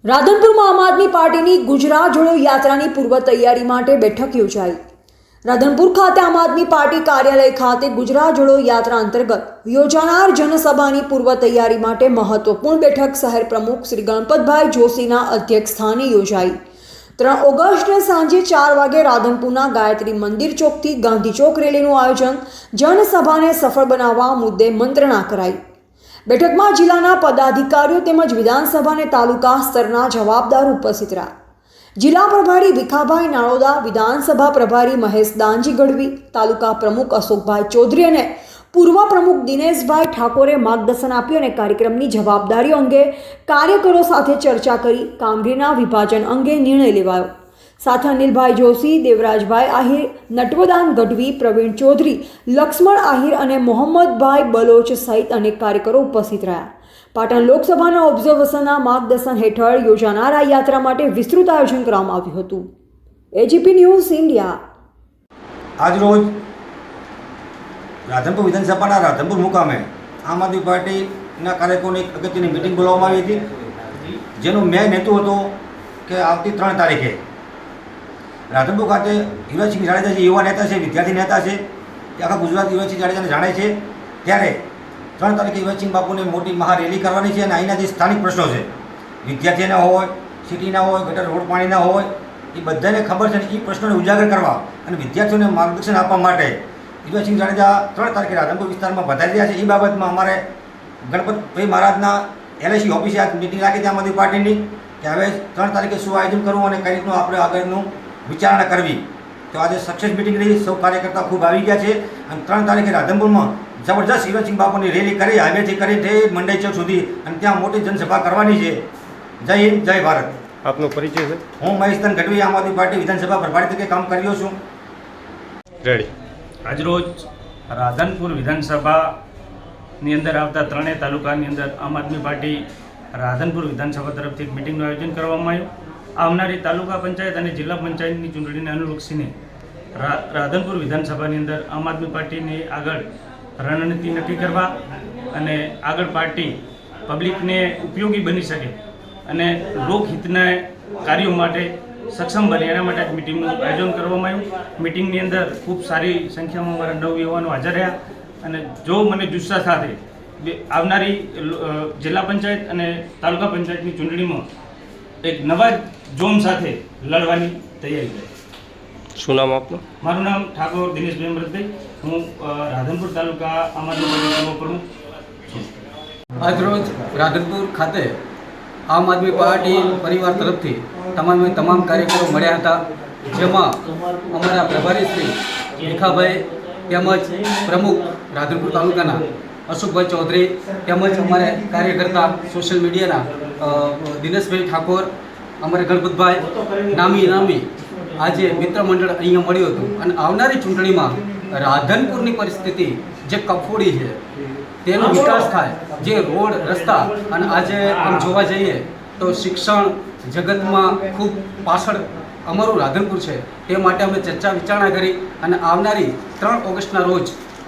રાધનપુરમાં આમ આદમી પાર્ટીની ગુજરાત જોડો યાત્રાની પૂર્વ તૈયારી માટે બેઠક યોજાઈ। રાધનપુર ખાતે આમ આદમી પાર્ટી કાર્યાલય ખાતે ગુજરાત જોડો યાત્રા અંતર્ગત યોજાનાર જનસભાની પૂર્વ તૈયારી માટે મહત્વપૂર્ણ બેઠક શહેર પ્રમુખ શ્રી ગણપતભાઈ જોશીના અધ્યક્ષસ્થાને યોજાઈ। 3 ઓગસ્ટે સાંજે 4 વાગે રાધનપુરના ગાયત્રી મંદિર ચોકથી ગાંધી ચોક રેલીનું આયોજન જનસભાને સફળ બનાવવા મુદ્દે મંત્રણા કરાઈ। બેઠકમાં જિલ્લાના પદાધિકારીઓ તેમજ વિધાનસભા અને તાલુકા સ્તરના જવાબદારો ઉપસ્થિત રહ્યા। જિલ્લા પ્રભારી ભીખાભાઈ નાળોદા, વિધાનસભા પ્રભારી મહેશ દાનજી ગઢવી, તાલુકા પ્રમુખ અશોકભાઈ ચૌધરી અને પૂર્વ પ્રમુખ દિનેશભાઈ ઠાકોરે માર્ગદર્શન આપ્યું અને કાર્યક્રમની જવાબદારીઓ અંગે કાર્યકરો સાથે ચર્ચા કરી કામગીરીના વિભાજન અંગે નિર્ણય લેવાયો। સાથે અનિલભાઈ જોશી, દેવરાજભાઈ આહિર, નટવદાન ગઢવી, પ્રવીણ ચૌધરી, લક્ષ્મણ આહિર અને મોહમ્મદભાઈ બલોચ સહિત અનેક કાર્યકરો ઉપસ્થિત રહ્યા। પાટણ લોકસભાના ઓબ્ઝર્વર્સના માર્ગદર્શન હેઠળ યોજાનાર આ યાત્રા માટે વિસ્તૃત આયોજન કરવામાં આવ્યું હતું। AGP news India. આજરોજ રાધનપુર વિધાનસભાના રાધનપુર મુકામે આમ આદમી પાર્ટીના કાર્યકરોની એક અગત્યની મિટિંગ બોલાવવામાં આવી હતી, જેનો મેન હેતુ હતો કે આવતી 3 તારીખે રાધનપુર ખાતે યુવરાજસિંહ જાડેજા જે યુવા નેતા છે, વિદ્યાર્થી નેતા છે, તે આખા ગુજરાત યુવરાજસિંહ જાડેજાને જાણે છે, ત્યારે 3 તારીખે યુવરાજસિંહ બાપુને મોટી મહારેલી કરવાની છે અને અહીંના જે સ્થાનિક પ્રશ્નો છે, વિદ્યાર્થીના હોય, સિટીના હોય, ગટર રોડ પાણીના હોય, એ બધાને ખબર છે અને એ પ્રશ્નોને ઉજાગર કરવા અને વિદ્યાર્થીઓને માર્ગદર્શન આપવા માટે યુવરાજસિંહ જાડેજા 3 તારીખે રાધનપુર વિસ્તારમાં પધારી રહ્યા છે। એ બાબતમાં અમારે ગણપતભાઈ મહારાજના LIC ઓફિસે આ મિટિંગ રાખી હતી આમ આદમી પાર્ટીની, કે હવે 3 તારીખે શું આયોજન કરવું અને કઈ રીતનું આપણે આગળનું વિચારણા કરવી। તો આજે સક્સેસ મિટિંગ રહી, સૌ કાર્યકર્તા ખૂબ આવી ગયા છે અને 3 તારીખે રાધનપુરમાં જબરદસ્ત યુવરાજસિંહ બાપુની રેલી કરી, હાઈવેથી કરી તે મંડઈ ચોક સુધી અને ત્યાં મોટી જનસભા કરવાની છે। જય હિન્દ, જય ભારત। આપનો પરિચય છે? હું મહેશ ગઢવી, આમ આદમી પાર્ટી વિધાનસભા પ્રભારી તરીકે કામ કર્યો છું। રેડી। આજરોજ રાધનપુર વિધાનસભાની અંદર આવતા 3 તાલુકાની અંદર આમ આદમી પાર્ટી રાધનપુર વિધાનસભા તરફથી એક મિટિંગનું આયોજન કરવામાં આવ્યું। આવનારી તાલુકા પંચાયત અને જિલ્લા પંચાયતની ચૂંટણીને અનુલક્ષીને રાધનપુર વિધાનસભાની અંદર આમ આદમી પાર્ટીની આગળ રણનીતિ નક્કી કરવા અને આગળ પાર્ટી પબ્લિકને ઉપયોગી બની શકે અને લોકહિતના કાર્યો માટે સક્ષમ બને એના માટે જ મિટિંગનું આયોજન કરવામાં આવ્યું। મિટિંગની અંદર ખૂબ સારી સંખ્યામાં અમારા નવયુવાનો હાજર રહ્યા અને જો મને જુસ્સા સાથે આવનારી જિલ્લા પંચાયત અને તાલુકા પંચાયતની ચૂંટણીમાં એક નવા જોમ સાથે લડવાની તૈયારી કરી। શું નામ આપનું? મારું નામ ઠાકોર દિનેશભાઈ અમૃતભાઈ, હું રાધનપુર તાલુકા આમ આદમી પાર્ટીનો પ્રમુખ છું। આજરોજ રાધનપુર ખાતે આમ આદમી પાર્ટી પરિવાર તરફથી તમામ કાર્યકરો મળ્યા હતા, જેમાં અમારા પ્રભારી શ્રી ભીખાભાઈ તેમજ પ્રમુખ રાધનપુર તાલુકાના અશોકભાઈ ચૌધરી તેમજ અમારે કાર્યકર્તા સોશિયલ મીડિયાના દિનેશભાઈ ઠાકોર, અમારે ગણપતભાઈ નામી આજે મિત્ર મંડળ અહીંયા મળ્યું હતું અને આવનારી ચૂંટણીમાં રાધનપુરની પરિસ્થિતિ જે કફોડી છે તેનો વિકાસ થાય, જે રોડ રસ્તા અને આજે આમ જોવા જઈએ તો શિક્ષણ જગતમાં ખૂબ પાછળ અમારું રાધનપુર છે, તે માટે અમે ચર્ચા વિચારણા કરી અને આવનારી 3 ઓગસ્ટના રોજ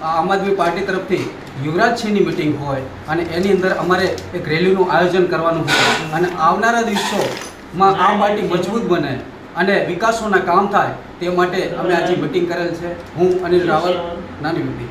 આમ આદમી પાર્ટી તરફથી યુવરાજસિંહની મિટિંગ હોય અને એની અંદર અમારે એક રેલીનું આયોજન કરવાનું હોય અને આવનારા દિવસોમાં આ પાર્ટી મજબૂત બને અને વિકાસોના કામ થાય તે માટે અમે આજે મિટિંગ કરેલ છે। હું અનિલ રાવલ, નાની મિટિંગ।